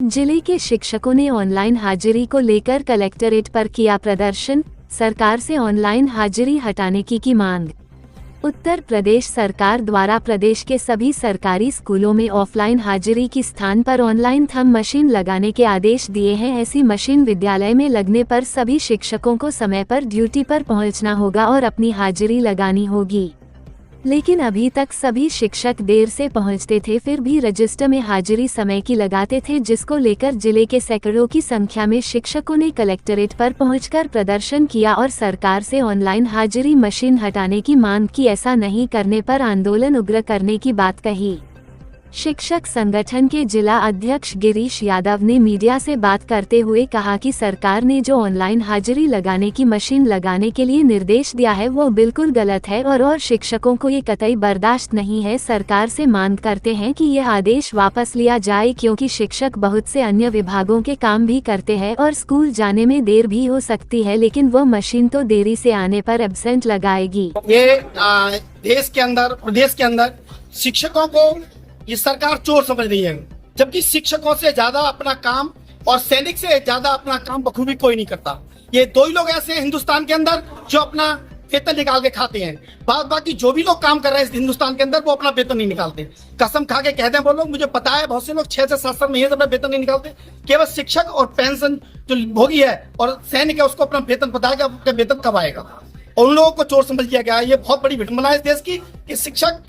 जिले के शिक्षकों ने ऑनलाइन हाजिरी को लेकर कलेक्ट्रेट पर किया प्रदर्शन, सरकार से ऑनलाइन हाजिरी हटाने की मांग। उत्तर प्रदेश सरकार द्वारा प्रदेश के सभी सरकारी स्कूलों में ऑफलाइन हाजिरी की स्थान पर ऑनलाइन थंब मशीन लगाने के आदेश दिए हैं। ऐसी मशीन विद्यालय में लगने पर सभी शिक्षकों को समय पर ड्यूटी पर पहुंचना होगा और अपनी हाजिरी लगानी होगी। लेकिन अभी तक सभी शिक्षक देर से पहुंचते थे, फिर भी रजिस्टर में हाजिरी समय की लगाते थे, जिसको लेकर जिले के सैकड़ों की संख्या में शिक्षकों ने कलेक्ट्रेट पर पहुंचकर प्रदर्शन किया और सरकार से ऑनलाइन हाजिरी मशीन हटाने की मांग की। ऐसा नहीं करने पर आंदोलन उग्र करने की बात कही। शिक्षक संगठन के जिला अध्यक्ष गिरीश यादव ने मीडिया से बात करते हुए कहा कि सरकार ने जो ऑनलाइन हाजिरी लगाने की मशीन लगाने के लिए निर्देश दिया है वो बिल्कुल गलत है और शिक्षकों को ये कतई बर्दाश्त नहीं है। सरकार से मांग करते हैं कि यह आदेश वापस लिया जाए, क्योंकि शिक्षक बहुत से अन्य विभागों के काम भी करते हैं और स्कूल जाने में देर भी हो सकती है, लेकिन वो मशीन तो देरी से आने पर एब्सेंट लगाएगी। ये देश के अंदर, प्रदेश के अंदर शिक्षकों को ये सरकार चोर समझ रही है, जबकि शिक्षकों से ज्यादा अपना काम और सैनिक से ज्यादा अपना काम बखूबी कोई नहीं करता। ये दो ही लोग ऐसे हैं हिंदुस्तान के अंदर जो अपना वेतन निकाल के खाते हैं। बाकी जो भी लोग काम कर रहे हैं हिंदुस्तान के अंदर वो अपना वेतन नहीं निकालते। कसम खा के कहते हैं वो लोग, मुझे पता है बहुत से लोग 6 से 7 महीने से अपना वेतन नहीं निकालते। केवल शिक्षक और पेंशन जो भोगी है और सैनिक है उसको अपना वेतन पता है कि अपना वेतन कब आएगा, और उन लोगों को चोर समझ लिया गया। ये बहुत बड़ी विडंबना है इस देश की कि शिक्षक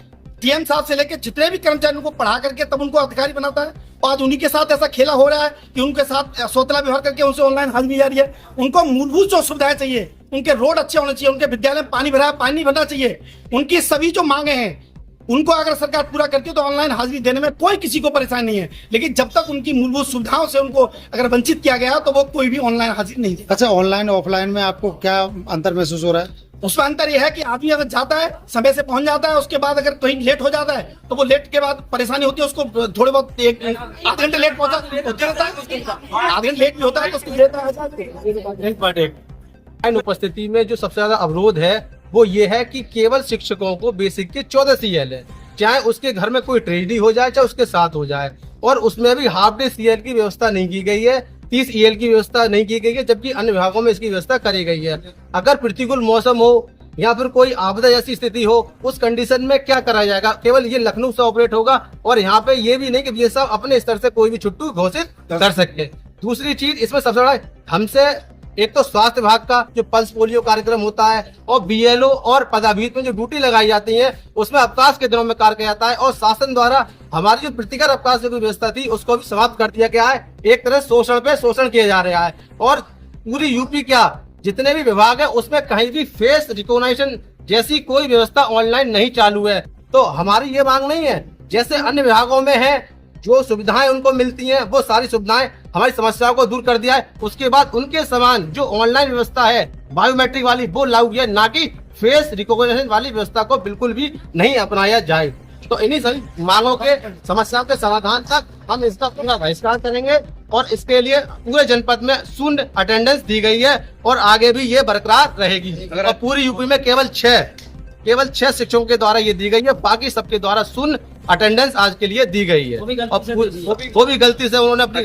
डीएम साहब से लेकर जितने भी कर्मचारियों को पढ़ा करके तब उनको अधिकारी बनाता है, और आज उन्हीं के साथ ऐसा खेला हो रहा है कि उनके साथ सोतला व्यवहार करके उनसे ऑनलाइन हाजिरी जा रही है। उनको मूलभूत जो सुविधाएं चाहिए, उनके रोड अच्छे होने चाहिए, उनके विद्यालय में पानी भरा है पानी भरना चाहिए, उनकी सभी जो मांगे हैं उनको अगर सरकार पूरा करती है तो ऑनलाइन हाजिरी देने में कोई किसी को परेशानी नहीं है। लेकिन जब तक उनकी मूलभूत सुविधाओं से उनको अगर वंचित किया गया तो वो कोई भी ऑनलाइन हाजिरी नहीं देगा। अच्छा, ऑनलाइन ऑफलाइन में आपको क्या अंतर महसूस हो रहा है? उसमें अंतर यह है कि आदमी अगर जाता है समय से पहुंच जाता है, उसके बाद अगर कहीं लेट हो जाता है तो वो लेट के बाद परेशानी होती है उसको, थोड़े बहुत आधे घंटे लेट पहुंचा रहता है, आधे घंटे लेट भी होता है तो उसको देता है। उपस्थिति में जो सबसे ज्यादा अवरोध है वो ये है कि केवल शिक्षकों को बेसिक के 14 CL है, चाहे उसके घर में कोई ट्रेनिंग हो जाए चाहे उसके साथ हो जाए, और उसमें भी हाफ डे CL की व्यवस्था नहीं की गई है, 30 EL की व्यवस्था नहीं की गई है, जबकि अन्य विभागों में इसकी व्यवस्था करी गई है। अगर प्रतिकूल मौसम हो या फिर कोई आपदा जैसी स्थिति हो, उस कंडीशन में क्या करा जाएगा? केवल ये लखनऊ से ऑपरेट होगा और यहाँ पे ये भी नहीं कि ये सब अपने स्तर से कोई भी छुट्टी घोषित कर सकते। दूसरी चीज इसमें सबसे बड़ा हमसे एक तो स्वास्थ्य विभाग का जो पल्स पोलियो कार्यक्रम होता है और BLO और पदाभित में जो ड्यूटी लगाई जाती है उसमें अवकाश के दिनों में कार्य किया जाता है, और शासन द्वारा हमारी जो प्रतिकर अवकाश की व्यवस्था थी उसको भी समाप्त कर दिया गया है। एक तरह शोषण पे शोषण किया जा रहा है, और पूरी यूपी क्या जितने भी विभाग है उसमें कहीं भी फेस रिकॉग्निशन जैसी कोई व्यवस्था ऑनलाइन नहीं चालू है। तो हमारी ये मांग नहीं है जैसे अन्य विभागों में है, जो सुविधाएं उनको मिलती हैं वो सारी सुविधाएं हमारी समस्याओं को दूर कर दिया है। उसके बाद उनके समान जो ऑनलाइन व्यवस्था है बायोमेट्रिक वाली वो लागू किया, ना कि फेस रिकॉग्निशन वाली व्यवस्था को बिल्कुल भी नहीं अपनाया जाए। तो इन्हीं सभी मांगों के समस्याओं के समाधान तक हम इसका पूरा बहिष्कार करेंगे, और इसके लिए पूरे जनपद में शून्य अटेंडेंस दी गई है और आगे भी ये बरकरार रहेगी। और पूरी यूपी में केवल 6 शिक्षकों के द्वारा ये दी गई है, बाकी सबके द्वारा शून्य अटेंडेंस आज के लिए दी गई है। वो भी गलती से उन्होंने अपनी